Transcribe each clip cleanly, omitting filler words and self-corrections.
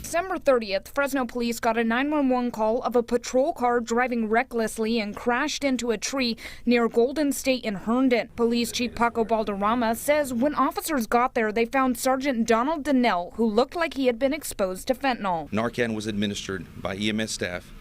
December 30th, Fresno police got a 911 call of a patrol car driving recklessly and crashed into a tree near Golden State in Herndon. Police Chief Paco Balderrama says when officers got there, they found Sergeant Donald Donnell, who looked like he had been exposed to fentanyl. Narcan was administered by EMS staff,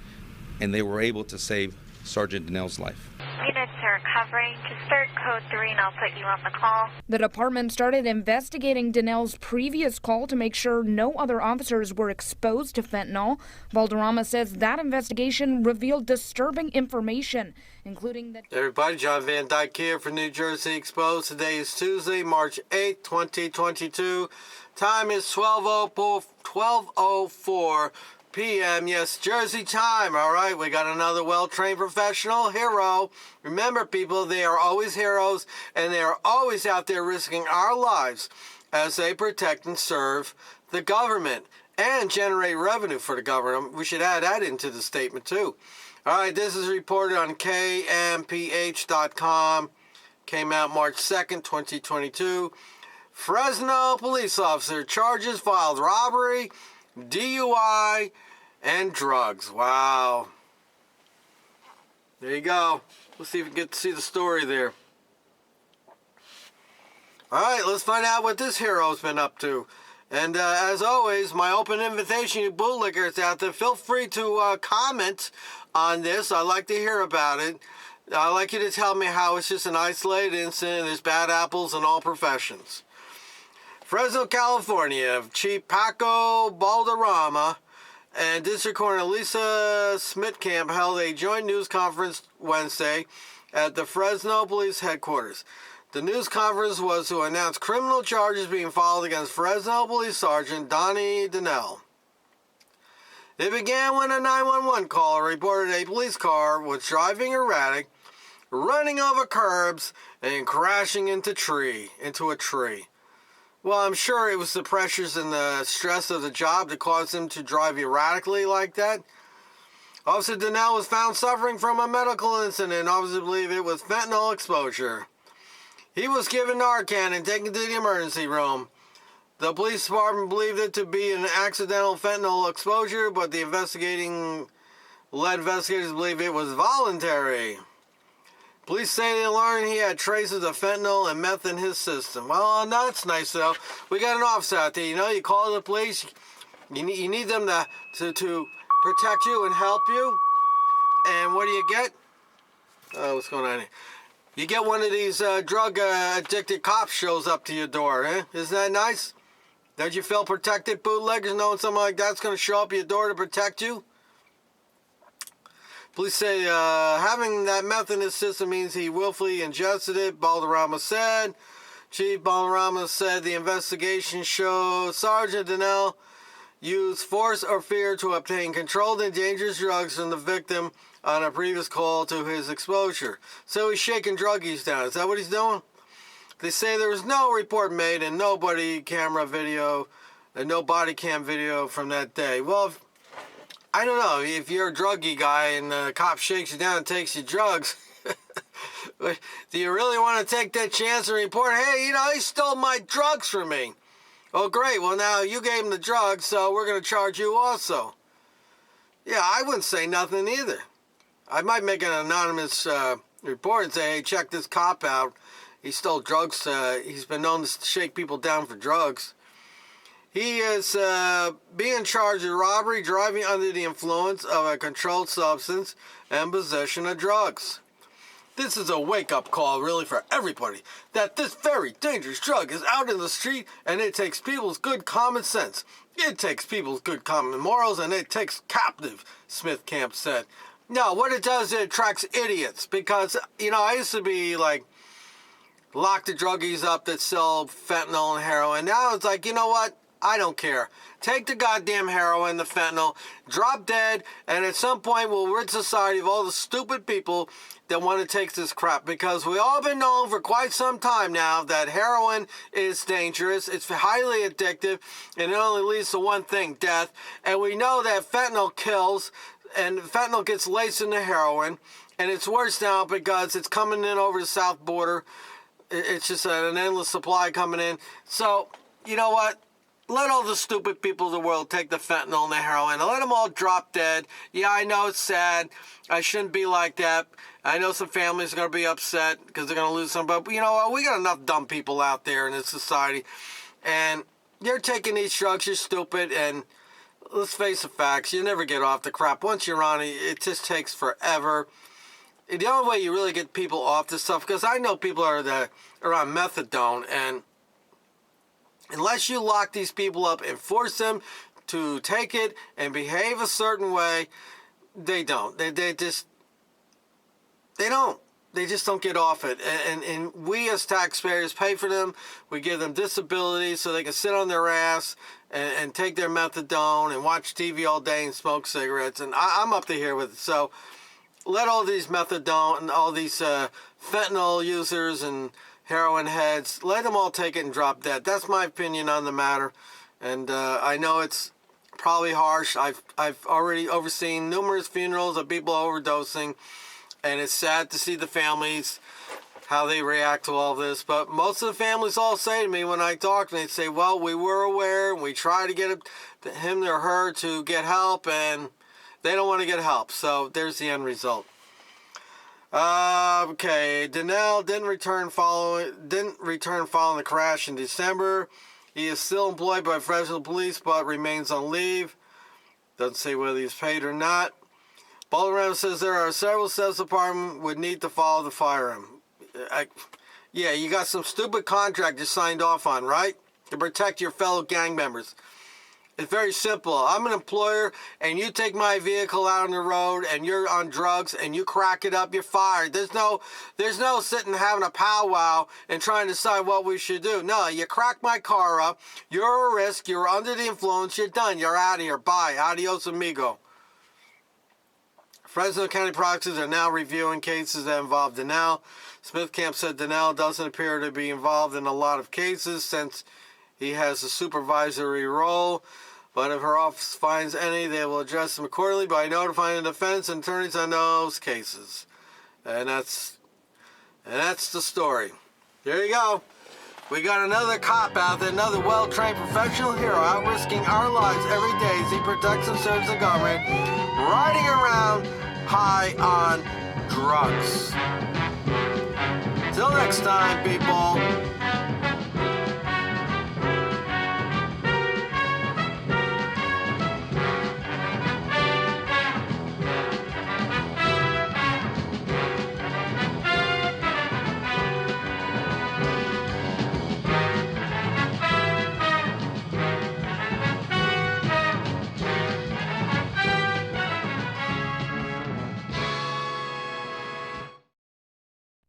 and they were able to save Sergeant Donnell's life. Units are recovering. Just start code 3 and I'll put you on the call. The department started investigating Donnell's previous call to make sure no other officers were exposed to fentanyl. Valderrama says that investigation revealed disturbing information, including that... Hey everybody, John Van Dyke here for New Jersey Exposed. Today is Tuesday, March 8th, 2022. Time is 12:04 p.m. Yes, Jersey time. All right, we got another well-trained professional hero. Remember, people, they are always heroes, and they are always out there risking our lives as they protect and serve the government and generate revenue for the government. We should add that into the statement, too. All right, this is reported on kmph.com. Came out March 2nd, 2022. Fresno police officer charges filed robbery, DUI, and drugs. Wow. There you go. Let's see if we can get to see the story there. All right, let's find out what this hero's been up to. And as always, my open invitation to bootlickers out there, feel free to comment on this. I'd like to hear about it. I'd like you to tell me how it's just an isolated incident and there's bad apples in all professions. Fresno, California, Chief Paco Balderrama and District Coroner Lisa Smitkamp held a joint news conference Wednesday at the Fresno Police Headquarters. The news conference was to announce criminal charges being filed against Fresno Police Sergeant Donnie Donnell. It began when a 911 caller reported a police car was driving erratic, running over curbs, and crashing into a tree. Well, I'm sure it was the pressures and the stress of the job that caused him to drive erratically like that. Officer Donnell was found suffering from a medical incident. Officers believe it was fentanyl exposure. He was given Narcan and taken to the emergency room. The police department believed it to be an accidental fentanyl exposure, but the investigators believe it was voluntary. Police say they learned he had traces of fentanyl and meth in his system. Well, that's nice, though. We got an officer out there. You know, you call the police. You need them to protect you and help you. And what do you get? What's going on here? You get one of these drug-addicted cops shows up to your door. Eh? Isn't that nice? Don't you feel protected, bootleggers, knowing something like that's going to show up at your door to protect you? Police say having that meth in his system means he willfully ingested it, Balderrama said. Chief Balderrama said the investigation showed Sergeant Donnell used force or fear to obtain controlled and dangerous drugs from the victim on a previous call to his exposure. So he's shaking druggies down. Is that what he's doing? They say there was no report made and no body cam video from that day. Well, I don't know, if you're a druggie guy and the cop shakes you down and takes your drugs, do you really want to take that chance and report, hey, he stole my drugs from me? Oh, great, well, now you gave him the drugs, so we're going to charge you also. Yeah, I wouldn't say nothing either. I might make an anonymous report and say, hey, check this cop out. He stole drugs. He's been known to shake people down for drugs. He is being charged with robbery, driving under the influence of a controlled substance, and possession of drugs. This is a wake-up call, really, for everybody, that this very dangerous drug is out in the street, and it takes people's good common sense. It takes people's good common morals, and it takes captive, Smitkamp said. No, what it does, it attracts idiots, because, I used to be, lock the druggies up that sell fentanyl and heroin. Now it's like, you know what? I don't care. Take the goddamn heroin, the fentanyl, drop dead, and at some point we'll rid society of all the stupid people that want to take this crap. Because we all been known for quite some time now that heroin is dangerous, it's highly addictive, and it only leads to one thing, death. And we know that fentanyl kills, and fentanyl gets laced into heroin, And it's worse now because it's coming in over the south border. It's just an endless supply coming in. So, you know what? Let all the stupid people of the world take the fentanyl and the heroin and let them all drop dead. Yeah, I know it's sad. I shouldn't be like that. I know some families are going to be upset because they're going to lose some. But you know what? We got enough dumb people out there in this society. And you're taking these drugs, you're stupid. And let's face the facts. You never get off the crap. Once you're on it, it just takes forever. The only way you really get people off this stuff, because I know people are on methadone, and unless you lock these people up and force them to take it and behave a certain way, they don't. They just don't get off it. And we as taxpayers pay for them. We give them disabilities so they can sit on their ass and take their methadone and watch TV all day and smoke cigarettes. And I'm up to here with it. So let all these methadone and all these fentanyl users and heroin heads, let them all take it and drop dead. That's my opinion on the matter. And I know it's probably harsh. I've already overseen numerous funerals of people overdosing, and it's sad to see the families, how they react to all this. But most of the families all say to me when I talk to them, they say, well, we were aware, and we tried to get him or her to get help, and they don't want to get help. So there's the end result. Okay, Donnell didn't return following the crash in December. He is still employed by Fresno police, but remains on leave. Doesn't say whether he's paid or not. Balderrama says there are several steps the department would need to follow to fire him. Yeah, you got some stupid contract you signed off on, right? To protect your fellow gang members. It's very simple. I'm an employer, and you take my vehicle out on the road, and you're on drugs, and you crack it up, you're fired. There's no sitting having a powwow and trying to decide what we should do. No, you crack my car up, you're a risk, you're under the influence, you're done, you're out of here. Bye. Adios, amigo. Fresno County prosecutors are now reviewing cases that involve Donnell. Smith Camp said Donnell doesn't appear to be involved in a lot of cases since he has a supervisory role, but if her office finds any, they will address them accordingly by notifying the defense and attorneys on those cases. And that's the story. There you go. We got another cop out there, another well-trained professional hero out risking our lives every day as he protects and serves the government, riding around high on drugs. Till next time, people.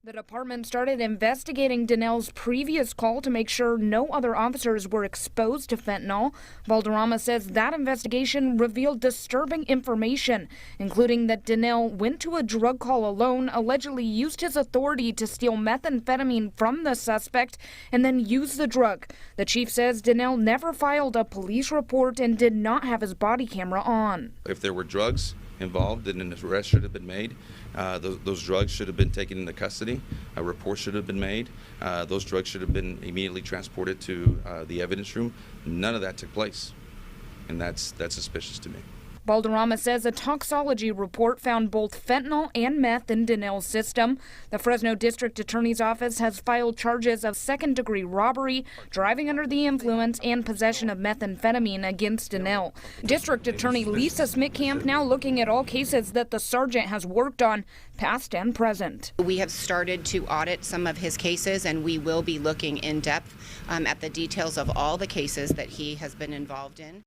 The department started investigating Donnell's previous call to make sure no other officers were exposed to fentanyl. Balderrama says that investigation revealed disturbing information, including that Donnell went to a drug call alone, allegedly used his authority to steal methamphetamine from the suspect, and then used the drug. The chief says Donnell never filed a police report and did not have his body camera on. If there were drugs involved, then an arrest should have been made. Those drugs should have been taken into custody. A report should have been made. Those drugs should have been immediately transported to the evidence room. None of that took place, and that's suspicious to me. Balderrama says a toxology report found both fentanyl and meth in Donnell's system. The Fresno District Attorney's Office has filed charges of second-degree robbery, driving under the influence, and possession of methamphetamine against Donnell. District Attorney Lisa Smitkamp now looking at all cases that the sergeant has worked on, past and present. We have started to audit some of his cases, and we will be looking in depth at the details of all the cases that he has been involved in.